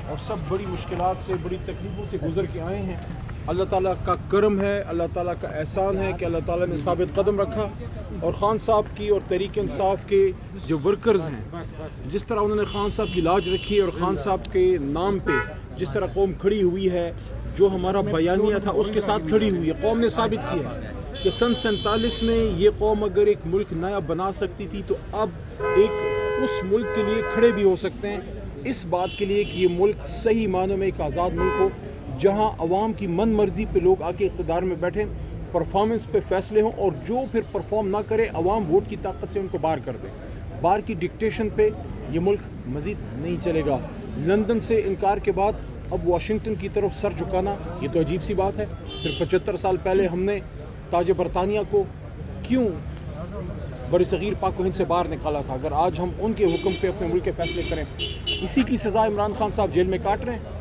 اور سب بڑی مشکلات سے بڑی تکلیفوں سے گزر کے آئے ہیں. اللہ تعالیٰ کا کرم ہے, اللہ تعالیٰ کا احسان ہے کہ اللہ تعالیٰ نے ثابت قدم رکھا. اور خان صاحب کی اور تحریک انصاف کے جو ورکرز ہیں, جس طرح انہوں نے خان صاحب کی لاج رکھی اور خان صاحب کے نام پہ جس طرح قوم کھڑی ہوئی ہے, جو ہمارا بیانیہ تھا اس کے ساتھ کھڑی ہوئی ہے. قوم نے ثابت کیا ہے کہ سن 47 میں یہ قوم اگر ایک ملک نیا بنا سکتی تھی تو اب ایک اس ملک کے لیے کھڑے بھی ہو سکتے ہیں, اس بات کے لیے کہ یہ ملک صحیح معنوں میں ایک آزاد ملک ہو, جہاں عوام کی من مرضی پہ لوگ آ کے اقتدار میں بیٹھیں, پرفارمنس پہ فیصلے ہوں, اور جو پھر پرفارم نہ کرے عوام ووٹ کی طاقت سے ان کو باہر کر دے. باہر کی ڈکٹیشن پہ یہ ملک مزید نہیں چلے گا. لندن سے انکار کے بعد اب واشنگٹن کی طرف سر جھکانا یہ تو عجیب سی بات ہے. پھر 75 سال پہلے ہم نے تاج برطانیہ کو کیوں بر صغیر پاک و ہند سے باہر نکالا تھا؟ اگر آج ہم ان کے حکم پہ اپنے ملک کے فیصلے کریں, اسی کی سزا عمران خان صاحب جیل میں کاٹ رہے ہیں.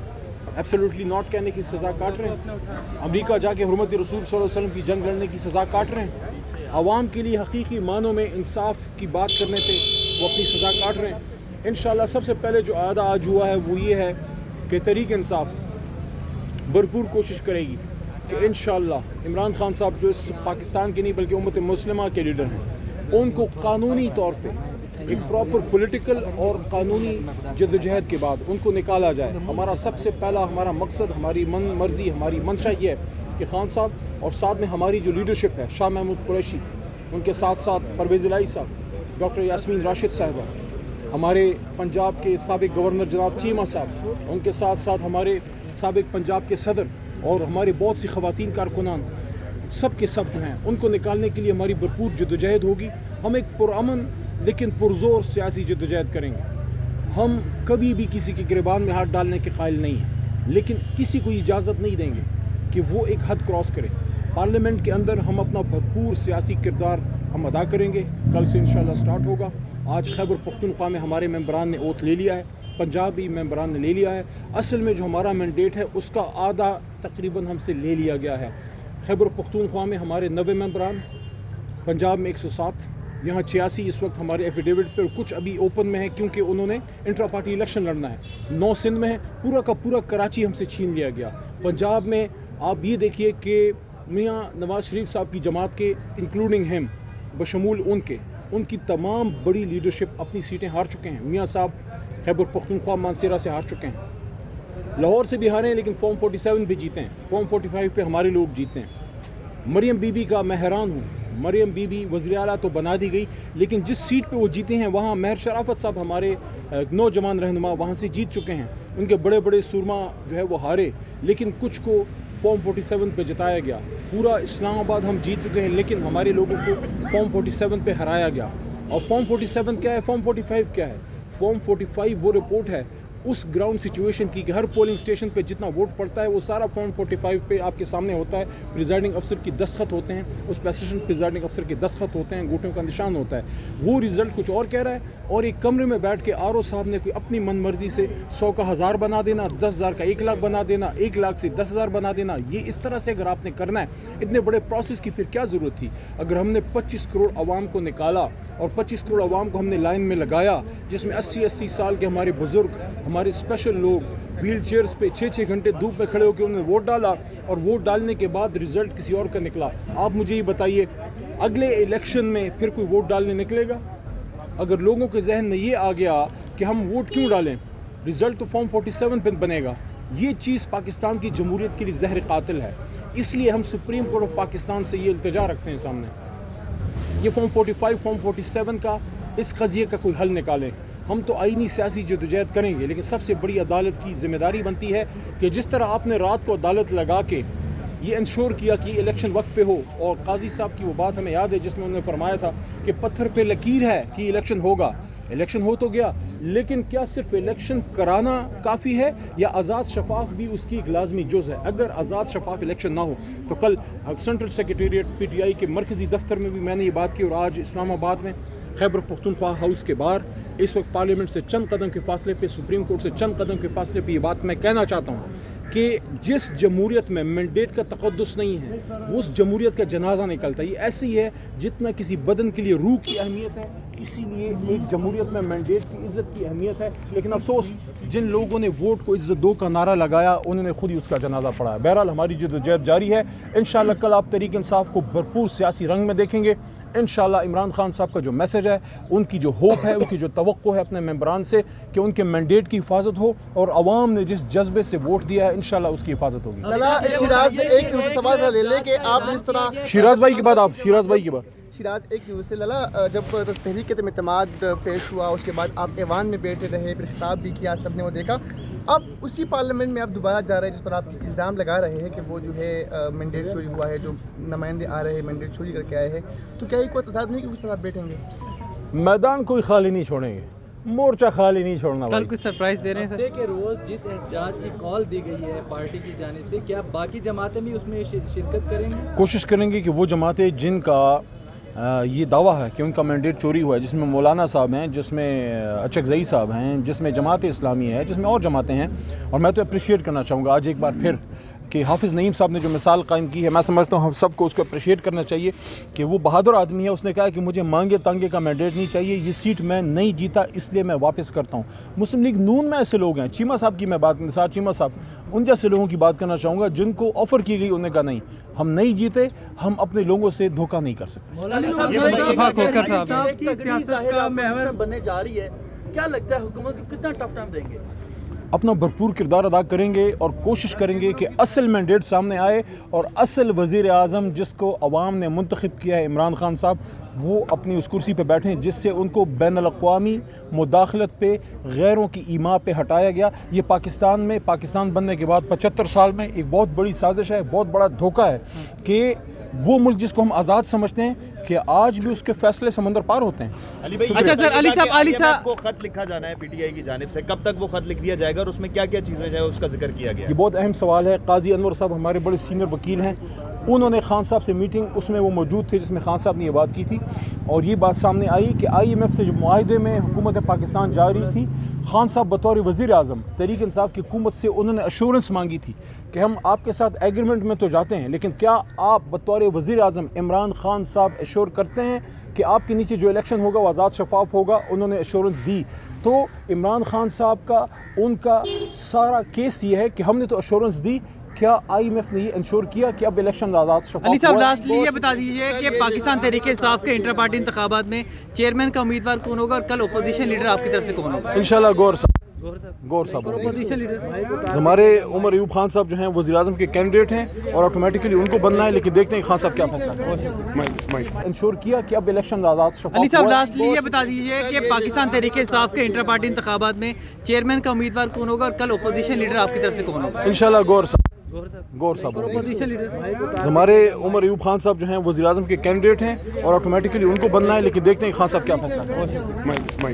ایبسلیوٹلی ناٹ کہنے کی سزا کاٹ رہے ہیں. امریکہ جا کے حرمت رسول صلی اللہ علیہ وسلم کی جنگ لڑنے کی سزا کاٹ رہے ہیں. عوام کے لیے حقیقی معنوں میں انصاف کی بات کرنے پہ وہ اپنی سزا کاٹ رہے ہیں. انشاءاللہ سب سے پہلے جو عہدہ آج ہوا ہے وہ یہ ہے کہ تحریک انصاف بھرپور کوشش کرے گی کہ انشاءاللہ عمران خان صاحب جو اس پاکستان کے نہیں بلکہ امت مسلمہ کے لیڈر ہیں, ان کو قانونی طور پہ ایک پراپر پولیٹیکل اور قانونی جدوجہد کے بعد ان کو نکالا جائے. ہمارا سب سے پہلا ہمارا مقصد, ہماری من مرضی, ہماری منشا یہ ہے کہ خان صاحب اور ساتھ میں ہماری جو لیڈرشپ ہے, شاہ محمود قریشی, ان کے ساتھ ساتھ پرویز الہی صاحب, ڈاکٹر یاسمین راشد صاحبہ, ہمارے پنجاب کے سابق گورنر جناب چیمہ صاحب, ان کے ساتھ ساتھ ہمارے سابق پنجاب کے صدر اور ہمارے بہت سی خواتین کارکنان, سب کے سب جو ہیں ان کو نکالنے کے لیے ہماری بھرپور جدوجہد ہوگی. ہم ایک پرامن لیکن پرزور سیاسی جدوجہد کریں گے. ہم کبھی بھی کسی کے گریبان میں ہاتھ ڈالنے کے قائل نہیں ہیں, لیکن کسی کو اجازت نہیں دیں گے کہ وہ ایک حد کراس کرے. پارلیمنٹ کے اندر ہم اپنا بھرپور سیاسی کردار ہم ادا کریں گے. کل سے انشاءاللہ سٹارٹ ہوگا. آج خیبر پختونخوا میں ہمارے ممبران نے اوتھ لے لیا ہے, پنجابی ممبران نے لے لیا ہے. اصل میں جو ہمارا مینڈیٹ ہے اس کا آدھا تقریباً ہم سے لے لیا گیا ہے. خیبر پختونخوا میں ہمارے 90 ممبران, پنجاب میں 107, یہاں 86 اس وقت ہمارے ایفیڈیوٹ پہ, کچھ ابھی اوپن میں ہیں کیونکہ انہوں نے انٹرا پارٹی الیکشن لڑنا ہے. 9 سندھ میں ہے. پورا کا پورا کراچی ہم سے چھین لیا گیا. پنجاب میں آپ یہ دیکھیے کہ میاں نواز شریف صاحب کی جماعت کے انکلوڈنگ ہم بشمول ان کی تمام بڑی لیڈرشپ اپنی سیٹیں ہار چکے ہیں. میاں صاحب خیبر پختونخوا مانسیرا سے ہار چکے ہیں, لاہور سے بھی ہارے ہیں لیکن فارم 47 بھی جیتے ہیں, فارم 45 پہ ہمارے لوگ جیتے ہیں. مریم بی بی کا میں حیران ہوں, مریم بی بی وزیر اعلیٰ تو بنا دی گئی, لیکن جس سیٹ پہ وہ جیتے ہیں وہاں مہر شرافت صاحب ہمارے نوجوان رہنما وہاں سے جیت چکے ہیں. ان کے بڑے بڑے سورما جو ہے وہ ہارے, لیکن کچھ کو فارم 47 پہ جتایا گیا. پورا اسلام آباد ہم جیت چکے ہیں لیکن ہمارے لوگوں کو فارم 47 پہ ہرایا گیا. اور فارم 47 کیا ہے, فارم 45 کیا ہے؟ فارم 45 وہ رپورٹ ہے اس گراؤنڈ سچویشن کی کہ ہر پولنگ اسٹیشن پہ جتنا ووٹ پڑتا ہے وہ سارا فارم 45 پہ آپ کے سامنے ہوتا ہے. پریزائڈنگ افسر کی دستخط ہوتے ہیں, اس پہ اسسٹنٹ پریزائڈنگ افسر کے دستخط ہوتے ہیں, انگوٹھوں کا نشان ہوتا ہے. وہ رزلٹ کچھ اور کہہ رہا ہے, اور ایک کمرے میں بیٹھ کے آر او صاحب نے کوئی اپنی من مرضی سے 100 کا 1000 بنا دینا, 10,000 کا 1 لاکھ بنا دینا, 1 لاکھ سے 10,000 بنا دینا. یہ اس طرح سے اگر آپ نے کرنا ہے اتنے بڑے پروسیس کی پھر کیا ضرورت تھی؟ اگر ہم نے 25 کروڑ عوام کو نکالا اور 25 کروڑ عوام کو ہم نے لائن میں لگایا, جس میں 80 سال کے ہمارے بزرگ, ہمارے اسپیشل لوگ ویل چیئرز پہ 6 گھنٹے دھوپ میں کھڑے ہو کے انہوں نے ووٹ ڈالا, اور ووٹ ڈالنے کے بعد رزلٹ کسی اور کا نکلا. آپ مجھے یہ بتائیے اگلے الیکشن میں پھر کوئی ووٹ ڈالنے نکلے گا؟ اگر لوگوں کے ذہن میں یہ آ گیا کہ ہم ووٹ کیوں ڈالیں, رزلٹ تو فارم 47 پہ بنے گا. یہ چیز پاکستان کی جمہوریت کے لیے زہر قاتل ہے. اس لیے ہم سپریم کورٹ آف پاکستان سے یہ التجا رکھتے ہیں سامنے, یہ فارم 45 فارم 47 کا اس قضیے کا کوئی حل نکالیں. ہم تو آئینی سیاسی جدوجہد کریں گے, لیکن سب سے بڑی عدالت کی ذمہ داری بنتی ہے کہ جس طرح آپ نے رات کو عدالت لگا کے یہ انشور کیا کہ الیکشن وقت پہ ہو, اور قاضی صاحب کی وہ بات ہمیں یاد ہے جس میں انہوں نے فرمایا تھا کہ پتھر پہ لکیر ہے کہ الیکشن ہوگا. الیکشن ہو تو گیا, لیکن کیا صرف الیکشن کرانا کافی ہے یا آزاد شفاف بھی اس کی ایک لازمی جز ہے؟ اگر آزاد شفاف الیکشن نہ ہو تو کل central secretariat P T I کے مرکزی دفتر میں بھی میں نے یہ بات کی, اور آج اسلام آباد میں خیبر پختونخوا ہاؤس کے باہر اس وقت پارلیمنٹ سے چند قدم کے فاصلے پہ, سپریم کورٹ سے چند قدم کے فاصلے پہ یہ بات میں کہنا چاہتا ہوں کہ جس جمہوریت میں مینڈیٹ کا تقدس نہیں ہے وہ اس جمہوریت کا جنازہ نکلتا ہے. یہ ایسی ہے جتنا کسی بدن کے لیے روح کی اہمیت ہے اسی لیے ایک جمہوریت میں مینڈیٹ کی عزت کی اہمیت ہے. لیکن افسوس جن لوگوں نے ووٹ کو عزت دو کا نعرہ لگایا انہوں نے خود ہی اس کا جنازہ پڑھا ہے. بہرحال ہماری جدوجہد جاری ہے. انشاءاللہ کل آپ تحریک انصاف کو بھرپور سیاسی رنگ میں دیکھیں گے. انشاءاللہ عمران خان صاحب کا جو میسج ہے، ان کی جو ہوپ ہے، ان کی جو توقع ہے اپنے ممبران سے کہ ان کے مینڈیٹ کی حفاظت ہو اور عوام نے جس جذبے سے ووٹ دیا ہے انشاءاللہ اس کی حفاظت ہوگی. شیراز ایک سوال لے لے کہ آپ جس طرح شیراز بھائی کی بات شیراز ایک نیوز سے للا، جب تحریک اعتماد پیش ہوا اس کے بعد آپ ایوان میں بیٹھے رہے، پھر خطاب بھی کیا، سب نے وہ دیکھا. اب اسی پارلیمنٹ میں آپ دوبارہ جا رہے ہیں جس پر آپ الزام لگا رہے ہیں کہ وہ جو ہے مینڈیٹ چوری ہوا ہے، جو نمائندے آ رہے ہیں مینڈیٹ چوری کر کے آئے ہیں، تو کیا یہ کوئی تضاد نہیں کہ اس طرح آپ بیٹھیں گے؟ میدان کوئی خالی نہیں چھوڑیں گے، مورچہ خالی نہیں چھوڑنا. کل کچھ سرپرائز دے رہے ہیں ہفتے کے روز جس احتجاج کی کال دی گئی ہے پارٹی کی جانب سے، کیا باقی جماعتیں بھی اس میں شرکت کریں گی؟ کوشش کریں گے کہ وہ جماعتیں جن کا یہ دعویٰ ہے کہ ان کا مینڈیٹ چوری ہوا ہے، جس میں مولانا صاحب ہیں، جس میں اچکزئی صاحب ہیں، جس میں جماعت اسلامی ہے، جس میں اور جماعتیں ہیں. اور میں تو اپریشیٹ کرنا چاہوں گا آج ایک بار پھر کہ حافظ نعیم صاحب نے جو مثال قائم کی ہے، میں سمجھتا ہوں ہم سب کو اس کو اپریشیٹ کرنا چاہیے کہ وہ بہادر آدمی ہے. اس نے کہا کہ مجھے مانگے تانگے کا مینڈیٹ نہیں چاہیے، یہ سیٹ میں نہیں جیتا اس لیے میں واپس کرتا ہوں. مسلم لیگ نون میں ایسے لوگ ہیں، چیمہ صاحب کی میں بات نثار چیمہ صاحب، ان جیسے لوگوں کی بات کرنا چاہوں گا جن کو آفر کی گئی، انہوں نے کہا نہیں ہم نہیں جیتے، ہم اپنے لوگوں سے دھوکہ نہیں کر سکتے. بننے جا رہی ہے، کیا لگتا ہے حکومت کو کتنا ٹف ٹائم دیں گے؟ اپنا بھرپور کردار ادا کریں گے اور کوشش کریں گے کہ اصل مینڈیٹ سامنے آئے اور اصل وزیر اعظم جس کو عوام نے منتخب کیا ہے عمران خان صاحب، وہ اپنی اس کرسی پہ بیٹھیں جس سے ان کو بین الاقوامی مداخلت پہ، غیروں کی ایما پہ ہٹایا گیا. یہ پاکستان بننے کے بعد 75 سال میں ایک بہت بڑی سازش ہے، بہت بڑا دھوکہ ہے کہ وہ ملک جس کو ہم آزاد سمجھتے ہیں کہ آج بھی اس کے فیصلے سمندر پار ہوتے ہیں. اچھا سر، علی صاحب کو خط لکھا جانا ہے پی ٹی آئی کی جانب سے، کب تک وہ خط لکھ دیا جائے گا اور اس میں کیا کیا چیزیں جو ہے اس کا ذکر کیا گیا؟ یہ بہت اہم سوال ہے. قاضی انور صاحب ہمارے بڑے سینئر وکیل ہیں، انہوں نے خان صاحب سے میٹنگ، اس میں وہ موجود تھے جس میں خان صاحب نے یہ بات کی تھی اور یہ بات سامنے آئی کہ IMF سے جو معاہدے میں حکومت پاکستان جا رہی تھی، خان صاحب بطور وزیر اعظم تحریک انصاف کی حکومت سے انہوں نے ایشورنس مانگی تھی کہ ہم آپ کے ساتھ ایگریمنٹ میں تو جاتے ہیں لیکن کیا آپ بطور وزیر اعظم عمران خان صاحب ایشور کرتے ہیں کہ آپ کے نیچے جو الیکشن ہوگا وہ آزاد شفاف ہوگا؟ انہوں نے ایشورنس دی. تو عمران خان صاحب کا ان کا سارا کیس یہ ہے کہ ہم نے تو ایشورنس دی، کیا IMF نے یہ انشور کیا کہ اب الیکشن آزاد شفاف؟ علی صاحب لاسٹلی یہ بتا دیجیے کہ پاکستان تحریک انصاف کے انٹر پارٹی انتخابات میں چیئرمین کا امیدوار کون ہوگا اور کل اپوزیشن لیڈر آپ کی طرف سے کون ہوگا؟ انشاءاللہ گور صاحب ہمارے عمر ایوب خان صاحب جو ہیں وزیر اعظم کے کینڈیڈیٹ ہیں اور آٹومیٹکلی ان کو بننا ہے، لیکن دیکھتے ہیں خان صاحب کیا فیصلہ کریں. انشور کیا کہ اب الیکشن آزاد شفاف. علی صاحب لاسٹلی یہ بتا دیجیے کہ پاکستان تحریک انصاف کے انٹر پارٹی انتخابات میں چیئرمین کا امیدوار کون ہوگا اور کل اپوزیشن لیڈر آپ کی طرف سے کون ہوگا؟ انشاءاللہ گور صاحب ہمارے عمر ایوب خان صاحب جو ہیں وزیر اعظم کے کینڈیڈیٹ ہیں اور آٹومیٹکلی ان کو بننا ہے، لیکن دیکھتے ہیں خان صاحب کیا فیصلہ کریں.